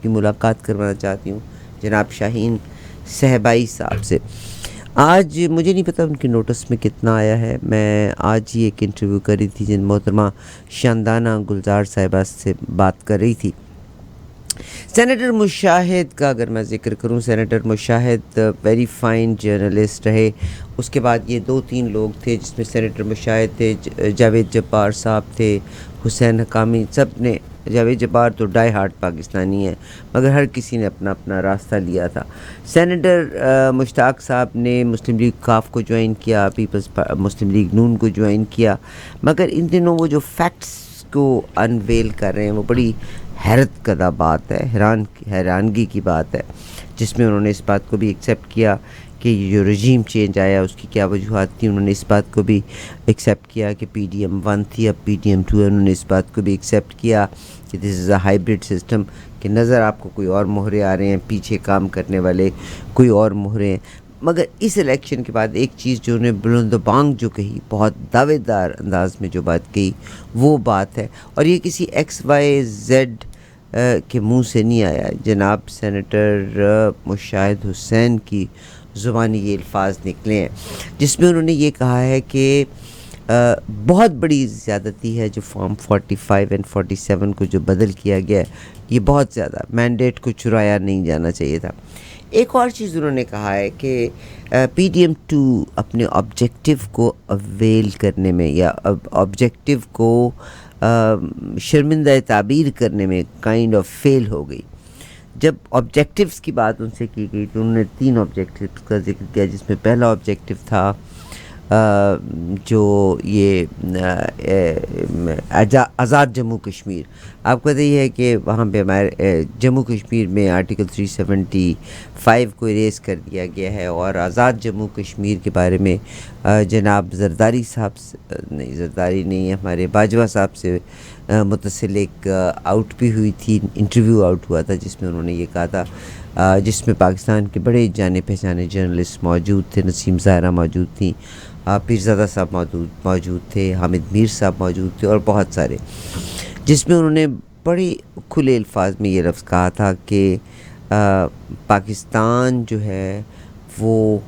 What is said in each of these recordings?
کی ملاقات کروانا چاہتی ہوں جناب شاہین صہبائی صاحب سے. آج مجھے نہیں پتہ ان کی نوٹس میں کتنا آیا ہے. میں آج ہی ایک انٹرویو کری تھی جن محترمہ شاندانہ گلزار صاحبہ سے بات کر رہی تھی. سینیٹر مشاہد کا اگر میں ذکر کروں، senator Mushahid very fine journalist رہے. اس کے بعد یہ 2-3 لوگ تھے جس میں سینیٹر مشاہد تھے، جاوید جبار صاحب تھے، حسین حقانی. سب نے، جاوید جبار تو ڈائی ہارٹ پاکستانی ہے مگر ہر کسی نے اپنا اپنا راستہ لیا تھا. سینیٹر مشتاق صاحب نے مسلم لیگ کاف کو جوائن کیا، پیپلز مسلم لیگ نون کو جوائن کیا، مگر ان دنوں وہ جو فیکٹس کو انویل کر رہے ہیں وہ بڑی حیرت کدہ بات ہے، حیرانگی کی بات ہے، جس میں انہوں نے اس بات کو بھی ایکسیپٹ کیا کہ یہ جو رجیم چینج آیا اس کی کیا وجوہات تھیں. انہوں نے اس بات کو بھی ایکسیپٹ کیا کہ پی ڈی ایم 1 تھی، اب پی ڈی ایم 2 ہے. انہوں نے اس بات کو بھی ایکسیپٹ کیا کہ دس از اے ہائیبرڈ سسٹم، کہ نظر آپ کو کوئی اور مہرے آ رہے ہیں، پیچھے کام کرنے والے کوئی اور مہرے ہیں. مگر اس الیکشن کے بعد ایک چیز جو انہیں بلند و بانگ جو کہی، بہت دعوے دار انداز میں جو بات کہی، وہ بات ہے، اور یہ کسی XYZ کے منہ سے نہیں آیا. جناب سینیٹر مشاہد حسین کی زبانی یہ الفاظ نکلے ہیں جس میں انہوں نے یہ کہا ہے کہ بہت بڑی زیادتی ہے جو فارم 45 اور 47 کو جو بدل کیا گیا ہے، یہ بہت زیادہ مینڈیٹ کو چرایا نہیں جانا چاہیے تھا. ایک اور چیز انہوں نے کہا ہے کہ پی ڈی ایم 2 اپنے آبجیکٹیو کو اویل کرنے میں یا آبجیکٹیو کو شرمندہ تعبیر کرنے میں کائنڈ آف فیل ہو گئی. جب آبجیکٹیوز کی بات ان سے کی گئی تو انہوں نے 3 آبجیکٹیوز کا ذکر کیا، جس میں پہلا آبجیکٹیو تھا جو یہ آزاد جموں کشمیر. آپ کو پتہ ہی ہے کہ وہاں پہ ہمارے جموں کشمیر میں آرٹیکل 375 کو اریز کر دیا گیا ہے، اور آزاد جموں کشمیر کے بارے میں جناب زرداری صاحب زرداری نہیں، ہمارے باجوہ صاحب سے متصل ایک آؤٹ بھی ہوئی تھی، انٹرویو آؤٹ ہوا تھا جس میں انہوں نے یہ کہا تھا، جس میں پاکستان کے بڑے جانے پہچانے جرنلسٹ موجود تھے. نسیم زہرا موجود تھیں، پیرزادہ صاحب موجود تھے، حامد میر صاحب موجود تھے، اور بہت سارے، جس میں انہوں نے بڑے کھلے الفاظ میں یہ لفظ کہا تھا کہ پاکستان جو ہے وہ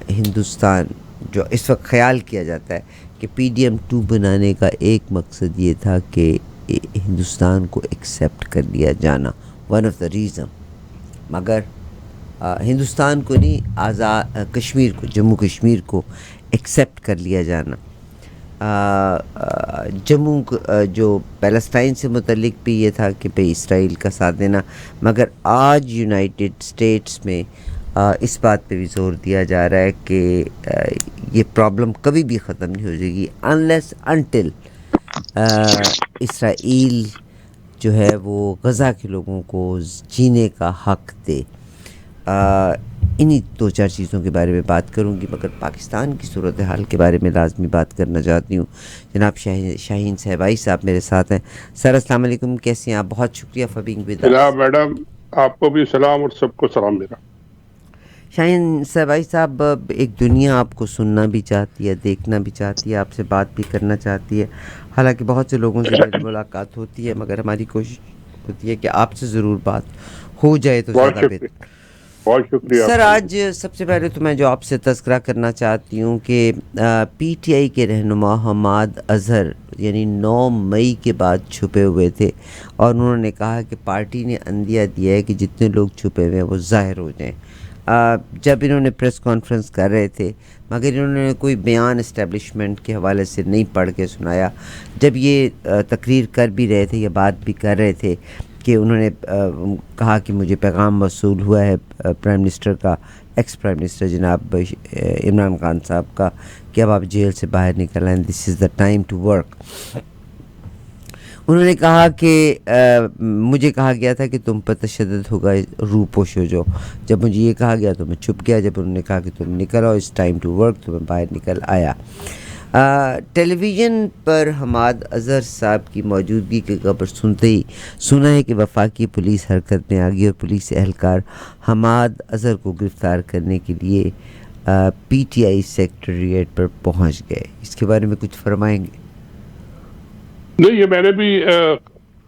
ہندوستان، جو اس وقت خیال کیا جاتا ہے کہ پی ڈی ایم 2 بنانے کا ایک مقصد یہ تھا کہ ہندوستان کو ایکسیپٹ کر لیا جانا، ون آف دا ریزن، مگر ہندوستان کو نہیں، آزاد کشمیر کو، جموں کشمیر کو ایکسیپٹ کر لیا جانا. جموں جو پیلسٹائن سے متعلق بھی یہ تھا کہ بھئی اسرائیل کا ساتھ دینا، مگر آج یونائٹڈ اسٹیٹس میں اس بات پہ بھی زور دیا جا رہا ہے کہ یہ پرابلم کبھی بھی ختم نہیں ہو جائے گی انلیس انٹل اسرائیل جو ہے وہ غزہ کے لوگوں کو جینے کا حق دے. انہی 2-4 چیزوں کے بارے میں بات کروں گی، مگر پاکستان کی صورتحال کے بارے میں لازمی بات کرنا چاہتی ہوں. جناب شاہین صہبائی صاحب میرے ساتھ ہیں. سر السلام علیکم، کیسے ہیں آپ؟ بہت شکریہ فار بینگ ود اس. جناب میڈم، آپ کو بھی سلام اور سب کو سلام میرا. شاہین صہبائی صاحب، ایک دنیا آپ کو سننا بھی چاہتی ہے، دیکھنا بھی چاہتی ہے، آپ سے بات بھی کرنا چاہتی ہے. حالانکہ بہت سے لوگوں سے میری ملاقات ہوتی ہے، مگر ہماری کوشش ہوتی ہے کہ آپ سے ضرور بات ہو جائے تو بہت زیادہ شکریہ، بہتر. بہت شکریہ سر آپ کا. آج سب سے پہلے تو میں جو آپ سے تذکرہ کرنا چاہتی ہوں کہ پی ٹی آئی کے رہنما حماد اظہر یعنی 9 مئی کے بعد چھپے ہوئے تھے، اور انہوں نے کہا کہ پارٹی نے عندیہ دیا ہے کہ جتنے لوگ چھپے ہوئے ہیں وہ ظاہر ہو جائیں. جب انہوں نے پریس کانفرنس کر رہے تھے، مگر انہوں نے کوئی بیان اسٹیبلشمنٹ کے حوالے سے نہیں پڑھ کے سنایا. جب یہ تقریر کر بھی رہے تھے یا بات بھی کر رہے تھے کہ انہوں نے کہا کہ مجھے پیغام موصول ہوا ہے پرائم منسٹر کا، ایکس پرائم منسٹر جناب عمران خان صاحب کا، کہ اب آپ جیل سے باہر نکل آئیں، دس از دا ٹائم ٹو ورک. انہوں نے کہا کہ مجھے کہا گیا تھا کہ تم پر تشدد ہوگا، روپوش ہو جاؤ. جب مجھے یہ کہا گیا تو میں چھپ گیا. جب انہوں نے کہا کہ تم نکل آؤ، اٹس ٹائم ٹو ورک، تو میں باہر نکل آیا. ٹیلی ویژن پر حماد اظہر صاحب کی موجودگی کی خبر سنتے ہی سنا ہے کہ وفاقی پولیس حرکت میں آ گئی اور پولیس اہلکار حماد اظہر کو گرفتار کرنے کے لیے پی ٹی آئی سیکریٹریٹ پر پہنچ گئے. اس کے بارے میں کچھ فرمائیں گے؟ نہیں، یہ میں نے بھی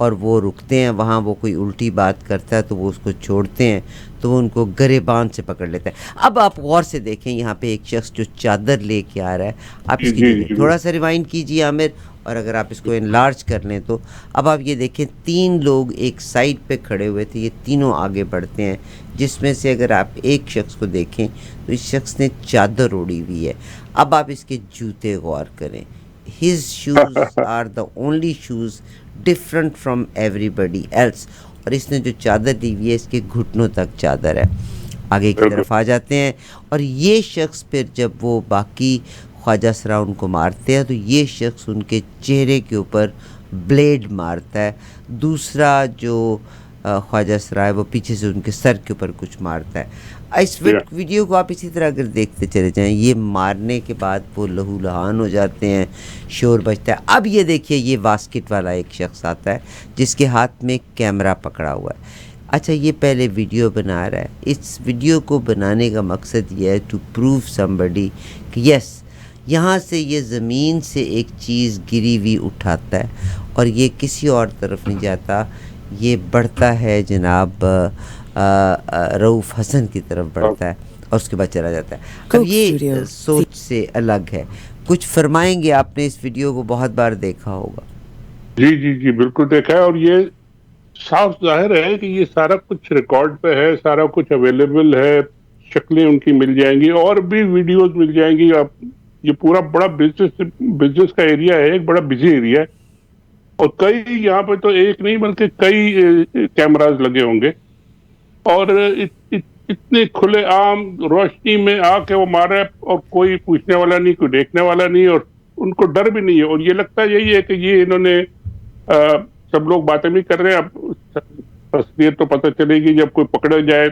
اور وہ رکتے ہیں وہاں، وہ کوئی الٹی بات کرتا ہے تو وہ اس کو چھوڑتے ہیں، تو وہ ان کو گریبان سے پکڑ لیتا ہے۔ اب آپ غور سے دیکھیں، یہاں پہ ایک شخص جو چادر لے کے آ رہا ہے، آپ جی اس کی جی دیکھیں، جی تھوڑا سا ریوائنڈ کیجیے عامر، اور اگر آپ اس کو انلارج کر لیں تو اب آپ یہ دیکھیں 3 لوگ ایک سائڈ پہ کھڑے ہوئے تھے، یہ تینوں آگے بڑھتے ہیں، جس میں سے اگر آپ ایک شخص کو دیکھیں تو اس شخص نے چادر اوڑی ہوئی ہے۔ اب آپ اس کے جوتے غور کریں، his shoes are the only shoes different from everybody else، اور اس نے جو چادر دی ہوئی ہے اس کے گھٹنوں تک چادر ہے۔ آگے کی بالکل طرف آ جاتے ہیں، اور یہ شخص پھر جب وہ باقی خواجہ سرا ان کو مارتے ہیں تو یہ شخص ان کے چہرے کے اوپر بلیڈ مارتا ہے، دوسرا جو خواجہ سرا ہے وہ پیچھے سے ان کے سر کے اوپر کچھ مارتا ہے۔ اس ویڈیو کو آپ اسی طرح اگر دیکھتے چلے جائیں، یہ مارنے کے بعد وہ لہو لہان ہو جاتے ہیں، شور بجتا ہے۔ اب یہ دیکھیے، یہ واسکٹ والا ایک شخص آتا ہے جس کے ہاتھ میں کیمرہ پکڑا ہوا ہے۔ اچھا، یہ پہلے ویڈیو بنا رہا ہے، اس ویڈیو کو بنانے کا مقصد یہ ہے ٹو پروو سمبڈی کہ یس، یہاں سے یہ زمین سے ایک چیز گری ہوئی اٹھاتا ہے اور یہ کسی اور طرف نہیں جاتا، یہ بڑھتا ہے جناب رؤوف حسن کی طرف بڑھتا ہے اور اس کے بعد چلا جاتا ہے۔ اب یہ سوچ سے الگ ہے، کچھ فرمائیں گے؟ آپ نے اس ویڈیو کو بہت بار دیکھا ہوگا۔ جی جی جی بالکل دیکھا ہے، اور یہ صاف ظاہر ہے کہ یہ سارا کچھ ریکارڈ پہ ہے، سارا کچھ اویلیبل ہے، شکلیں ان کی مل جائیں گی اور بھی ویڈیوز مل جائیں گی۔ آپ یہ پورا بڑا بزنس کا ایریا ہے، ایک بڑا بزی ایریا ہے، اور کئی یہاں پہ تو ایک نہیں بلکہ کئی کیمراز لگے ہوں گے، اور اتنے کھلے عام روشنی میں آ کے وہ مارا ہے، اور کوئی پوچھنے والا نہیں، کوئی دیکھنے والا نہیں، اور ان کو ڈر بھی نہیں ہے، اور یہ لگتا یہی ہے کہ یہ انہوں نے سب لوگ باتیں بھی کر رہے ہیں، اب اصلیت تو پتہ چلے گی جب کوئی پکڑے جائے،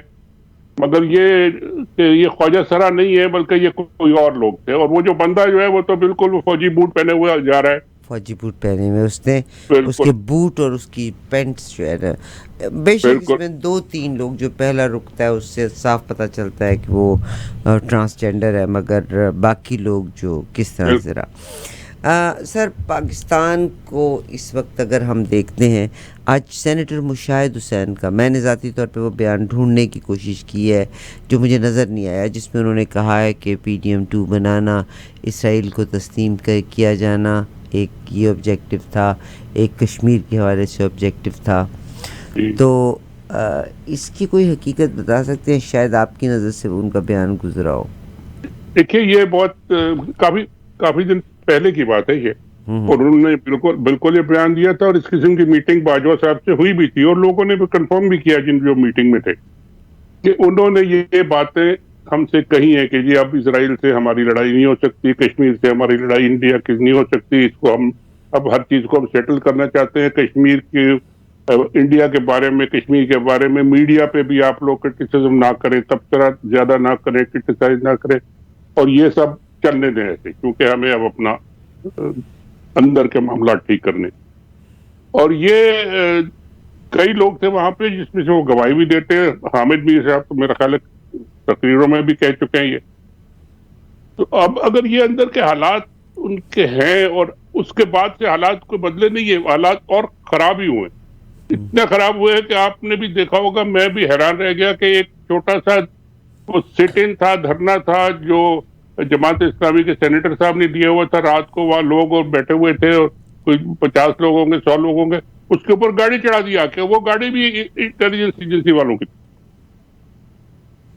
مگر یہ کہ یہ خواجہ سرا نہیں ہے بلکہ یہ کوئی اور لوگ تھے، اور وہ جو بندہ جو ہے وہ تو بالکل فوجی بوٹ پہنے ہوئے جا رہا ہے، فوجی بوٹ پہنے میں اس نے، اس بالکل کے بوٹ اور اس کی پینٹس جو ہے نا، بے شک اس بالکل میں 2-3 لوگ، جو پہلا رکتا ہے اس سے صاف پتہ چلتا ہے کہ وہ ٹرانسجینڈر ہے، مگر باقی لوگ جو کس طرح سے رہا۔ سر، پاکستان کو اس وقت اگر ہم دیکھتے ہیں، آج سینیٹر مشاہد حسین کا میں نے ذاتی طور پہ وہ بیان ڈھونڈنے کی کوشش کی ہے جو مجھے نظر نہیں آیا، جس میں انہوں نے کہا ہے کہ PDM-2 بنانا، اسرائیل کو تسلیم کیا جانا ایک یہ آبجیکٹو تھا، ایک کشمیر کے حوالے سے آبجیکٹو تھا، تو اس کی کوئی حقیقت بتا سکتے ہیں؟ شاید آپ کی نظر سے ان کا بیان گزرا ہو۔ دیکھیے، یہ بہت کافی دن پہلے کی بات ہے یہ، اور انہوں نے بالکل یہ بیان دیا تھا، اور اس قسم کی میٹنگ باجوہ صاحب سے ہوئی بھی تھی، اور لوگوں نے بھی کنفرم بھی کیا جن جو میٹنگ میں تھے کہ انہوں نے یہ باتیں ہم سے کہی ہیں کہ جی اب اسرائیل سے ہماری لڑائی نہیں ہو سکتی، کشمیر سے ہماری لڑائی انڈیا کی نہیں ہو سکتی، اس کو ہم اب ہر چیز کو ہم سیٹل کرنا چاہتے ہیں، کشمیر کی انڈیا کے بارے میں، کشمیر کے بارے میں میڈیا پہ بھی آپ لوگ کرٹیسزم نہ کریں، تبصرہ زیادہ نہ کریں، کرٹیسائز نہ کریں، اور یہ سب چلنے دیں ایسے، کیونکہ ہمیں اب اپنا اندر کے معاملات ٹھیک کرنے، اور یہ کئی لوگ تھے وہاں پہ جس میں سے وہ گواہی بھی دیتے ہیں، حامد میر صاحب تو میرا خیال ہے تقریروں میں بھی کہہ چکے ہیں یہ۔ تو اب اگر یہ اندر کے حالات ان کے ہیں، اور اس کے بعد سے حالات کوئی بدلے نہیں ہے، حالات اور خراب ہی ہوئے، اتنے خراب ہوئے کہ آپ نے بھی دیکھا ہوگا، میں بھی حیران رہ گیا کہ ایک چھوٹا سا وہ سٹ ان تھا، دھرنا تھا، جو جماعت اسلامی کے سینیٹر صاحب نے دیا ہوا تھا، رات کو وہاں لوگ اور بیٹھے ہوئے تھے، اور کوئی 50 لوگ ہوں گے، 100 لوگ ہوں گے، اس کے اوپر گاڑی چڑھا دیا کہ وہ گاڑی بھی انٹیلیجنس ایجنسی والوں کی۔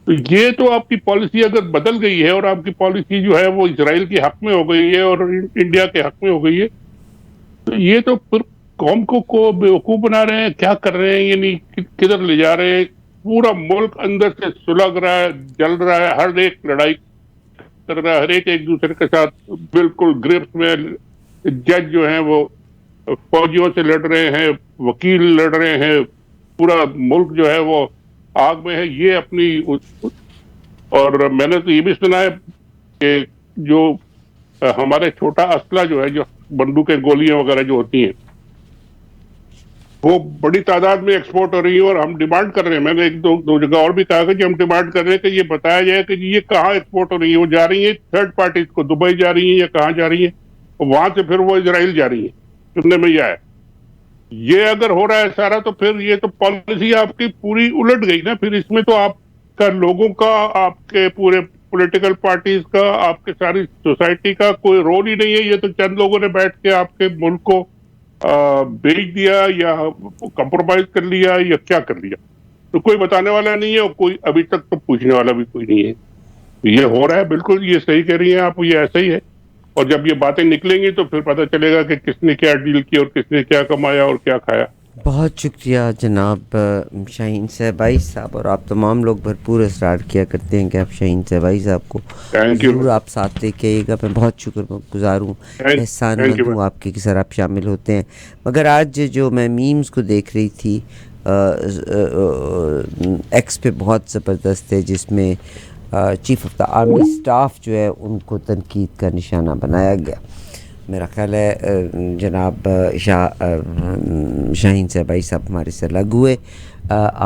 تو یہ تو آپ کی پالیسی اگر بدل گئی ہے، اور آپ کی پالیسی جو ہے وہ اسرائیل کے حق میں ہو گئی ہے اور انڈیا کے حق میں ہو گئی ہے، تو یہ تو پھر قوم کو بیوقوف بنا رہے ہیں، کیا کر رہے ہیں، یعنی کدھر لے جا رہے ہیں؟ پورا ملک اندر سے سلگ رہا ہے، جل رہا ہے، ہر ایک لڑائی کر رہا ہے، ہر ایک دوسرے کے ساتھ بالکل گرفت میں، جج جو ہیں وہ فوجیوں سے لڑ رہے ہیں، وکیل لڑ رہے ہیں، پورا ملک جو ہے وہ آگ میں ہے، یہ اپنی، اور میں نے تو یہ بھی سنا ہے کہ جو ہمارے چھوٹا اسلحہ جو ہے، جو بندوقیں، گولیاں وغیرہ جو ہوتی ہیں، وہ بڑی تعداد میں ایکسپورٹ ہو رہی ہے، اور ہم ڈیمانڈ کر رہے ہیں، میں نے ایک دو جگہ اور بھی کہا کہ ہم ڈیمانڈ کر رہے ہیں کہ یہ بتایا جائے کہ یہ کہاں ایکسپورٹ ہو رہی ہے، وہ جا رہی ہیں تھرڈ پارٹیز کو، دبئی جا رہی ہیں یا کہاں جا رہی ہیں، وہاں سے پھر وہ اسرائیل جا رہی ہیں، سننے میں یہ ہے۔ یہ اگر ہو رہا ہے سارا تو پھر یہ تو پالیسی آپ کی پوری الٹ گئی نا. پھر اس میں تو آپ کا لوگوں کا, آپ کے پورے پولیٹیکل پارٹیز کا, آپ کے ساری سوسائٹی کا کوئی رول ہی نہیں ہے. یہ تو چند لوگوں نے بیٹھ کے آپ کے ملک کو بیچ دیا یا کمپرومائز کر لیا یا کیا کر لیا, تو کوئی بتانے والا نہیں ہے اور کوئی ابھی تک تو پوچھنے والا بھی کوئی نہیں ہے. یہ ہو رہا ہے, بالکل یہ صحیح کہہ رہی ہیں آپ, یہ ایسا ہی ہے. اور جب یہ باتیں نکلیں گی تو پھر پتہ چلے گا کہ کس نے کیا ڈیل کی اور کس نے کیا کمایا اور کیا کھایا. بہت شکریہ جناب شاہین صہبائی صاحب, اور آپ تمام لوگ بھرپور اصرار کیا کرتے ہیں کہ آپ شاہین صہبائی صاحب کو تھینک یو, ضرور آپ ساتھ لے کے آئیے گا. میں بہت شکر گزار ہوں, احسان تھینک مند یو. ہوں آپ کے کہ سر آپ شامل ہوتے ہیں. مگر آج جو میں میمز کو دیکھ رہی تھی ایکس پہ بہت زبردست ہے, جس میں chief of the army staff جو ہے ان کو تنقید کا نشانہ بنایا گیا. میرا خیال ہے جناب شاہین صہبائی صاحب ہمارے سے الگ ہوئے.